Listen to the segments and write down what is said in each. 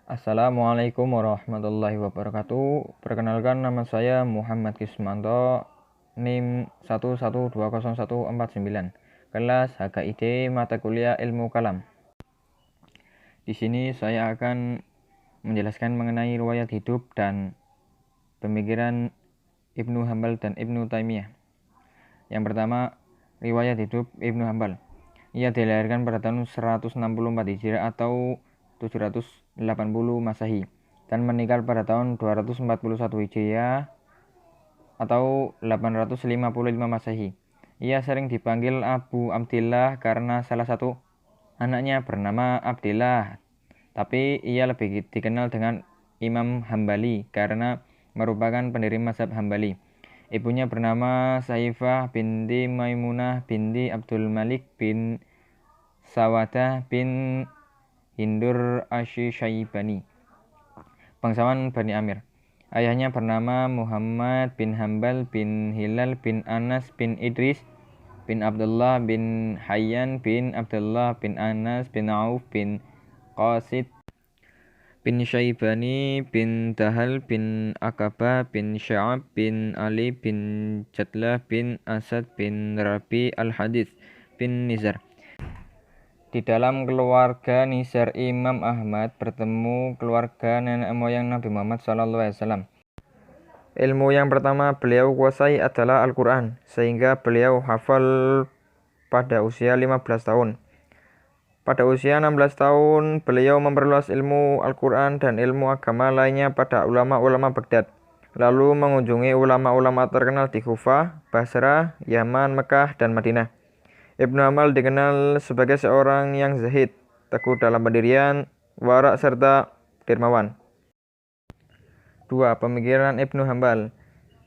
Assalamualaikum warahmatullahi wabarakatuh. Perkenalkan, nama saya Muhammad Kismanto, NIM 1120149, kelas HKID mata kuliah Ilmu Kalam. Di sini saya akan menjelaskan mengenai riwayat hidup dan pemikiran Ibnu Hambal dan Ibnu Taimiyah. Yang pertama, riwayat hidup Ibnu Hambal. Ia dilahirkan pada tahun 164 Hijriah atau 780 Masehi dan meninggal pada tahun 241 Hijriah atau 855 Masehi. Ia sering dipanggil Abu Abdillah karena salah satu anaknya bernama Abdillah, tapi ia lebih dikenal dengan Imam Hambali karena merupakan pendiri mazhab Hambali. Ibunya bernama Saifah binti Maimunah binti Abdul Malik bin Sawadah bin Hindur Asy-Syaibani, bangsawan Bani Amir. Ayahnya bernama Muhammad bin Hambal bin Hilal bin Anas bin Idris bin Abdullah bin Hayyan bin Abdullah bin Anas bin Auf bin Qasid bin Syaibani bin Dahal bin Akabah bin Sya'ab bin Ali bin Jadlah bin Asad bin Rabi al-Hadits bin Nizar. Di dalam keluarga Nizar, Imam Ahmad bertemu keluarga nenek moyang Nabi Muhammad SAW. Ilmu yang pertama beliau kuasai adalah Al-Quran, sehingga beliau hafal pada usia 15 tahun. Pada usia 16 tahun, beliau memperluas ilmu Al-Quran dan ilmu agama lainnya pada ulama-ulama Baghdad, lalu mengunjungi ulama-ulama terkenal di Kufah, Basrah, Yaman, Mekah, dan Madinah. Ibnu Hambal dikenal sebagai seorang yang zahid, teguh dalam pendirian, warak, serta dermawan. 2. Pemikiran Ibnu Hambal.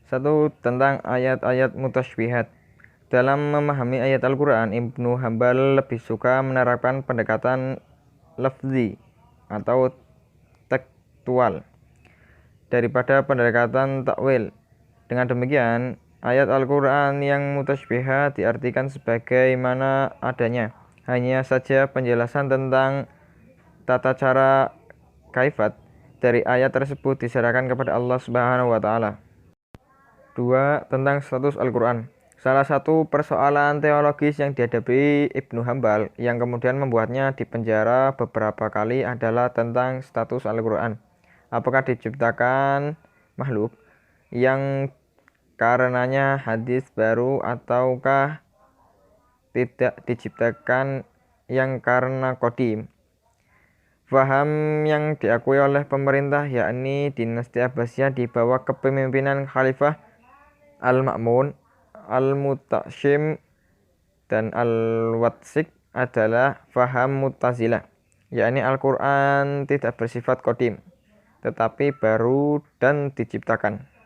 1. Tentang ayat-ayat mutasybihat. Dalam memahami ayat Al-Quran, Ibnu Hambal lebih suka menerapkan pendekatan lafzi atau tekstual daripada pendekatan takwil. Dengan demikian, ayat Al-Quran yang mutasybihat diartikan sebagaimana adanya. Hanya saja penjelasan tentang tata cara kaifat dari ayat tersebut diserahkan kepada Allah Subhanahu wa Ta'ala. 2. Tentang status Al-Quran. Salah satu persoalan teologis yang dihadapi Ibnu Hambal yang kemudian membuatnya dipenjara beberapa kali adalah tentang status Al-Quran. Apakah diciptakan makhluk yang karenanya hadis baru ataukah tidak diciptakan yang karena qadim? Faham yang diakui oleh pemerintah yakni dinasti Abbasiyah di bawah kepemimpinan Khalifah Al-Ma'mun, Al-Mutashim, dan Al-Watsik adalah faham Mu'tazilah, yakni Al-Quran tidak bersifat qadim, tetapi baru dan diciptakan.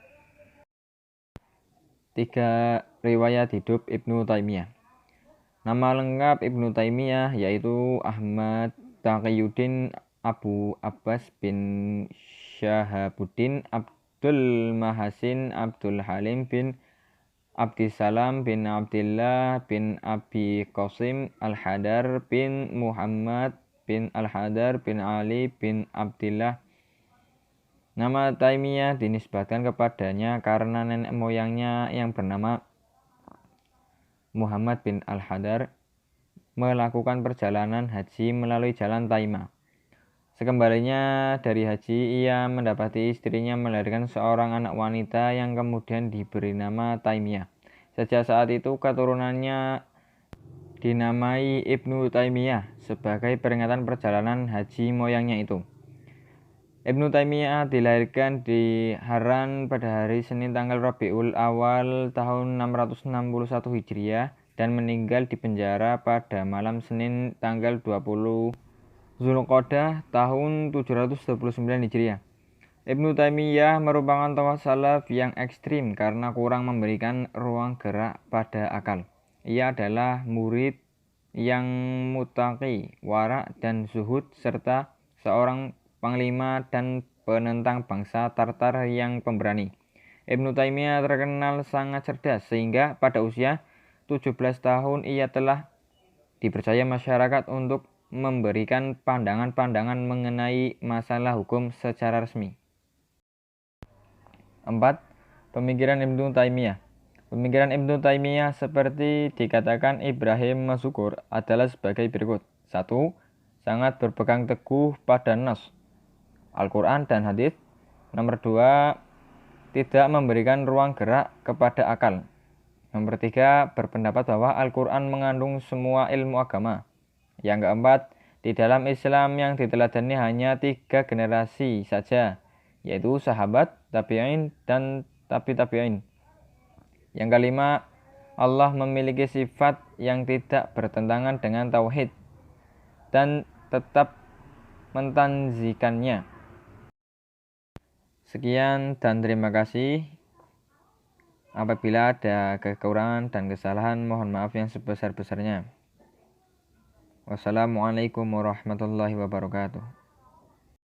3. Riwayat hidup Ibnu Taimiyah. Nama lengkap Ibnu Taimiyah yaitu Ahmad Taqiyuddin Abu Abbas bin Syahabuddin Abdul Mahasin Abdul Halim bin Abdissalam bin Abdillah bin Abi Qasim Al-Hadar bin Muhammad bin Al-Hadar bin Ali bin Abdillah. Nama Taimiyah dinisbatkan kepadanya karena nenek moyangnya yang bernama Muhammad bin Al-Hadar melakukan perjalanan haji melalui jalan Taimah. Sekembalinya dari haji, ia mendapati istrinya melahirkan seorang anak wanita yang kemudian diberi nama Taimiyah. Sejak saat itu keturunannya dinamai Ibnu Taimiyah sebagai peringatan perjalanan haji moyangnya itu. Ibnu Taimiyah dilahirkan di Haran pada hari Senin tanggal Rabiul Awal tahun 661 Hijriah dan meninggal di penjara pada malam Senin tanggal 20 Zulqa'dah tahun 729 Hijriah. Ibnu Taimiyah merupakan tokoh salaf yang ekstrim karena kurang memberikan ruang gerak pada akal. Ia adalah murid yang muttaqi, warak, dan zuhud serta seorang panglima dan penentang bangsa Tartar yang pemberani. Ibnu Taimiyah terkenal sangat cerdas sehingga pada usia 17 tahun ia telah dipercaya masyarakat untuk memberikan pandangan-pandangan mengenai masalah hukum secara resmi. 4. Pemikiran Ibnu Taimiyah. Pemikiran Ibnu Taimiyah seperti dikatakan Ibrahim Masukur adalah sebagai berikut. 1. Sangat berpegang teguh pada nas, Al-Quran dan hadis. Nomor 2. Tidak memberikan ruang gerak kepada akal. Nomor 3. Berpendapat bahwa Al-Quran mengandung semua ilmu agama. Yang keempat, di dalam Islam yang diteladani hanya 3 generasi saja, yaitu sahabat, tabi'in, dan tabi'in. Yang kelima, Allah memiliki sifat yang tidak bertentangan dengan tauhid dan tetap mentanzikannya. Sekian dan terima kasih. Apabila ada kekurangan dan kesalahan, mohon maaf yang sebesar-besarnya. Wassalamualaikum warahmatullahi wabarakatuh.